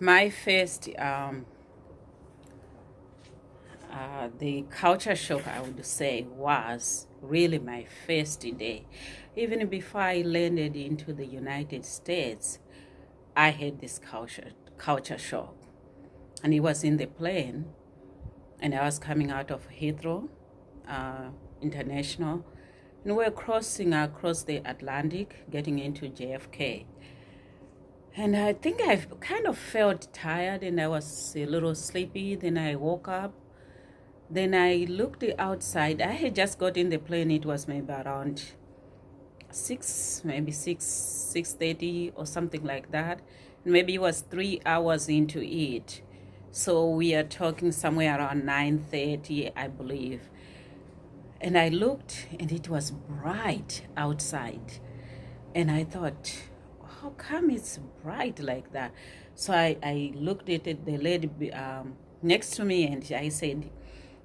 My first, the culture shock, I would say, was really my first day. Even before I landed into the United States, I had this culture shock. And it was in the plane, and I was coming out of Heathrow uh, International, and we were crossing across the Atlantic, getting into JFK. And I think I kind of felt tired and I was a little sleepy. Then I woke up. Then I looked outside. I had just got in the plane. It was maybe around 6, maybe 6:30 or something like that. Maybe it was 3 hours into it. So we are talking somewhere around 9:30, I believe. And I looked and it was bright outside. And I thought, how come it's bright like that? So I looked at it, the lady next to me, and I said,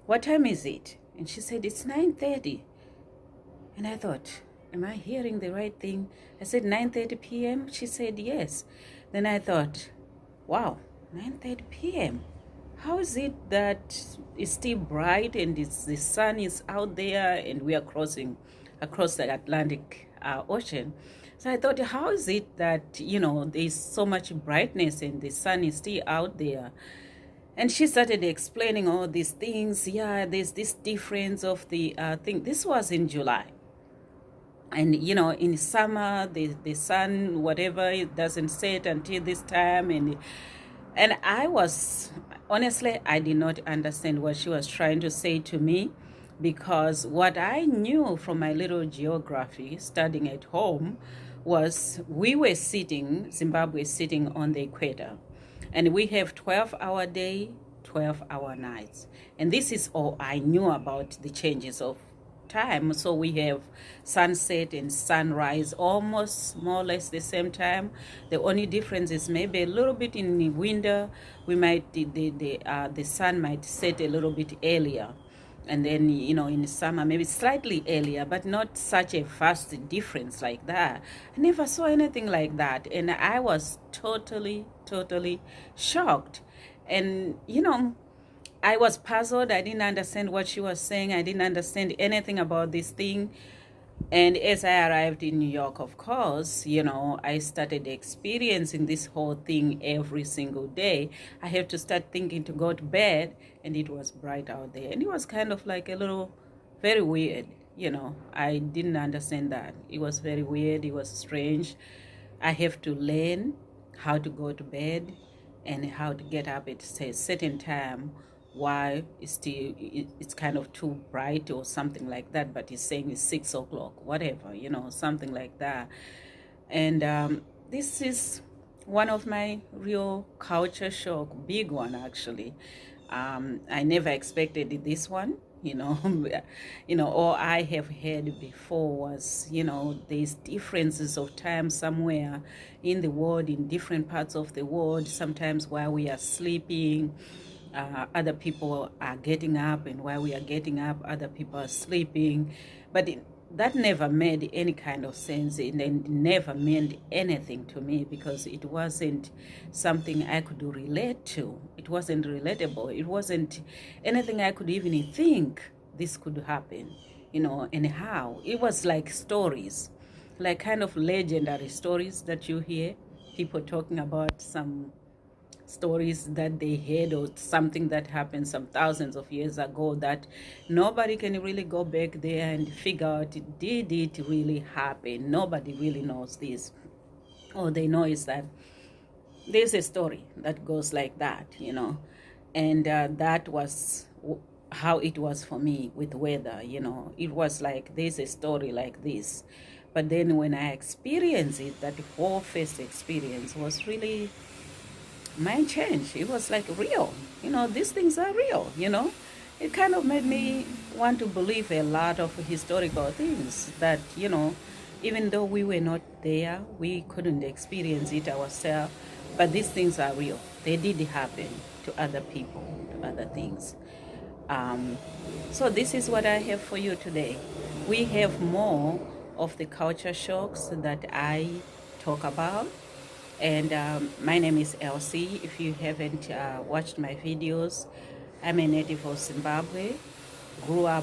what time is it? And she said, it's 9:30. And I thought, am I hearing the right thing? I said, 9:30 p.m.? She said, yes. Then I thought, wow, 9:30 p.m. How is it that it's still bright and the sun is out there and we are crossing across the Atlantic Ocean? So I thought, how is it that, there's so much brightness and the sun is still out there? And she started explaining all these things. Yeah, there's this difference of the thing. This was in July. And, in summer, the sun, whatever, it doesn't set until this time. And I was, honestly, I did not understand what she was trying to say to me, because what I knew from my little geography studying at home was we were sitting, Zimbabwe sitting on the equator, and we have 12-hour day, 12-hour nights. And this is all I knew about the changes of time. So we have sunset and sunrise almost more or less the same time. The only difference is maybe a little bit in the winter. We might the sun might set a little bit earlier, and then in the summer maybe slightly earlier, but not such a vast difference like that. I never saw anything like that, and I was totally shocked. And I was puzzled. I didn't understand what she was saying. I didn't understand anything about this thing. And as I arrived in New York, of course, I started experiencing this whole thing every single day. I have to start thinking to go to bed, and it was bright out there. And it was kind of like a little, very weird. I didn't understand that. It was very weird. It was strange. I have to learn how to go to bed and how to get up at a certain time, why it's kind of too bright or something like that, but he's saying it's 6 o'clock, whatever, something like that. And this is one of my real culture shock, big one actually. I never expected this one. All I have heard before was, there's differences of time somewhere in the world, in different parts of the world. Sometimes while we are sleeping, other people are getting up, and while we are getting up, other people are sleeping. But that never made any kind of sense, and it never meant anything to me, because it wasn't something I could relate to. It wasn't relatable. It wasn't anything I could even think this could happen, and how. It was like stories, like kind of legendary stories that you hear people talking about, some stories that they heard or something that happened some thousands of years ago that nobody can really go back there and figure out, did it really happen? Nobody really knows this. All they know is that there's a story that goes like that, and that was how it was for me with weather. It was like there's a story like this, but then when I experienced it, that whole first experience was really mind change. It was like real. These things are real. It kind of made me want to believe a lot of historical things that, even though we were not there, we couldn't experience it ourselves. But these things are real. They did happen to other people, to other things. So this is what I have for you today. We have more of the culture shocks that I talk about. And my name is Elece. If you haven't watched my videos, I'm a native of Zimbabwe,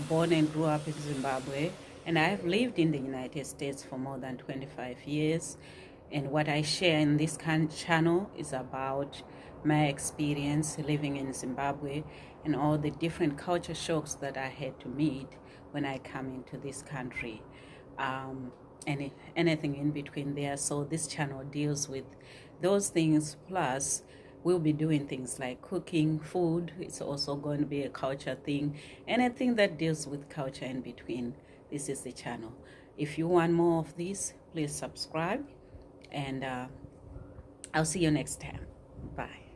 born and grew up in Zimbabwe, and I've lived in the United States for more than 25 years. And what I share in this channel is about my experience living in Zimbabwe and all the different culture shocks that I had to meet when I come into this country. And anything in between there. So this channel deals with those things, plus we'll be doing things like cooking, food. It's also going to be a culture thing. Anything that deals with culture in between, this is the channel. If you want more of this, please subscribe, and I'll see you next time. Bye.